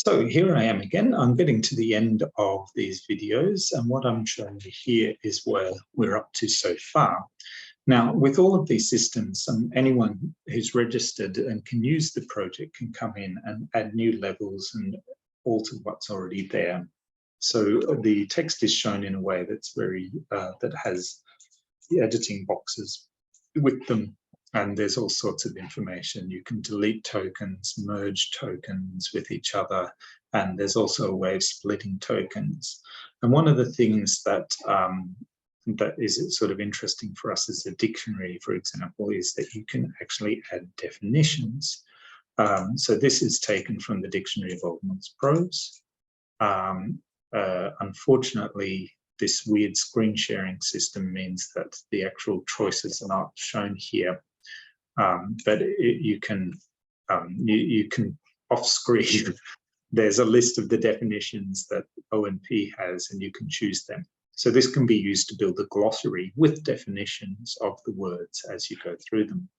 So here I am again. I'm getting to the end of these videos, and what I'm showing you here is where we're up to so far. Now, with all of these systems, anyone who's registered and can use the project can come in and add new levels and alter what's already there. So the text is shown in a way that's very that has the editing boxes with them. And there's all sorts of information. You can delete tokens, merge tokens with each other, and there's also a way of splitting tokens. And one of the things that that is sort of interesting for us as a dictionary, for example, is that you can actually add definitions. So this is taken from the Dictionary of Old Norse Prose. Unfortunately, this weird screen sharing system means that the actual choices are not shown here. But you can off screen. There's a list of the definitions that ONP has, and you can choose them. So this can be used to build a glossary with definitions of the words as you go through them.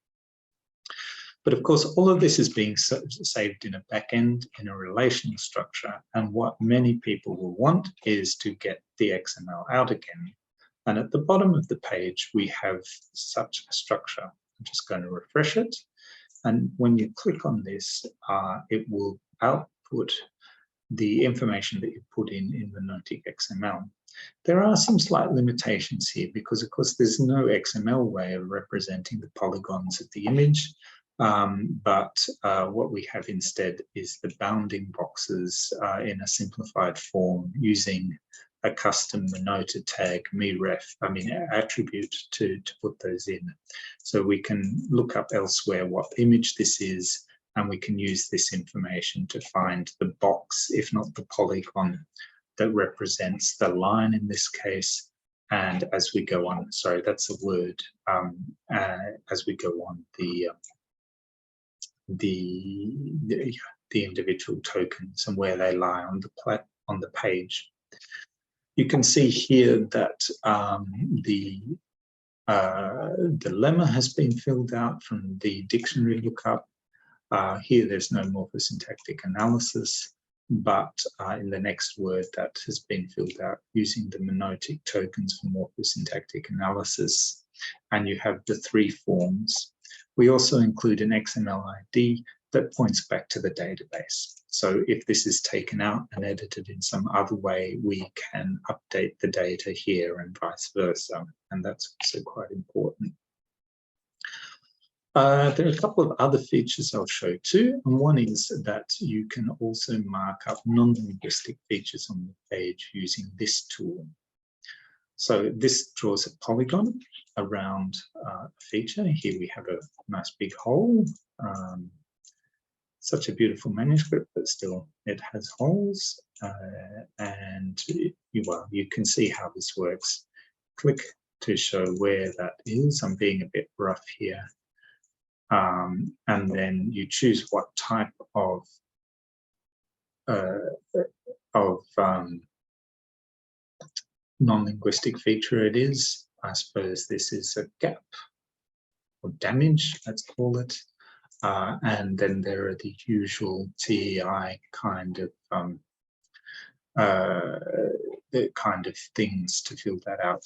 But of course, all of this is being saved in a backend in a relational structure. And what many people will want is to get the XML out again. And at the bottom of the page, we have such a structure. I'm just going to refresh it. And when you click on this, it will output the information that you put in MenotaG XML. There are some slight limitations here because, of course, there's no XML way of representing the polygons of the image. But what we have instead is the bounding boxes in a simplified form using a custom MenotaG attribute to put those in. So we can look up elsewhere what image this is, and we can use this information to find the box, if not the polygon, that represents the line in this case. And as we go on, sorry, that's a word. As we go on, the individual tokens and where they lie on the page. You can see here that the lemma has been filled out from the dictionary lookup. Here there's no morphosyntactic analysis, but in the next word that has been filled out using the MenotaG tokens for morphosyntactic analysis. And you have the three forms. We also include an XML ID that points back to the database. So if this is taken out and edited in some other way, we can update the data here and vice versa. And that's also quite important. There are a couple of other features I'll show too. And one is that you can also mark up non-linguistic features on the page using this tool. So this draws a polygon around a feature. Here we have a nice big hole. Such a beautiful manuscript, but still it has holes. And you can see how this works. Click to show where that is. I'm being a bit rough here. And then you choose what type of non-linguistic feature it is. I suppose this is a gap or damage, let's call it. And then there are the usual TEI kind of things to fill that out.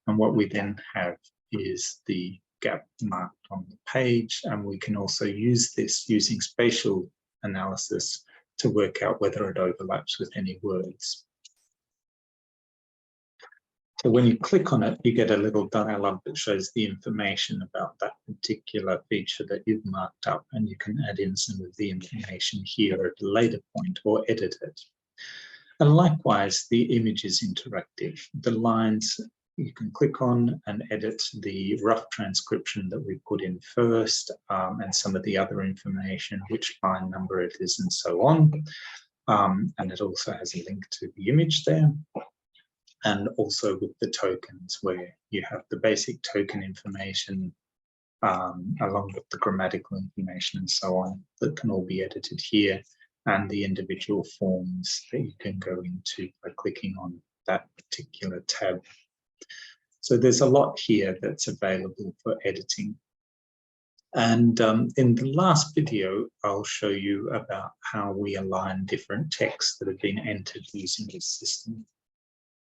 And what we then have is the gap marked on the page, and we can also use this using spatial analysis to work out whether it overlaps with any words. So when you click on it, you get a little dialog that shows the information about that particular feature that you've marked up, and you can add in some of the information here at a later point or edit it. And likewise, the image is interactive. The lines you can click on and edit the rough transcription that we put in first, and some of the other information, which line number it is, and so on. And it also has a link to the image there. And also with the tokens, where you have the basic token information along with the grammatical information and so on, that can all be edited here, and the individual forms that you can go into by clicking on that particular tab. So there's a lot here that's available for editing. And in the last video, I'll show you about how we align different texts that have been entered using this system.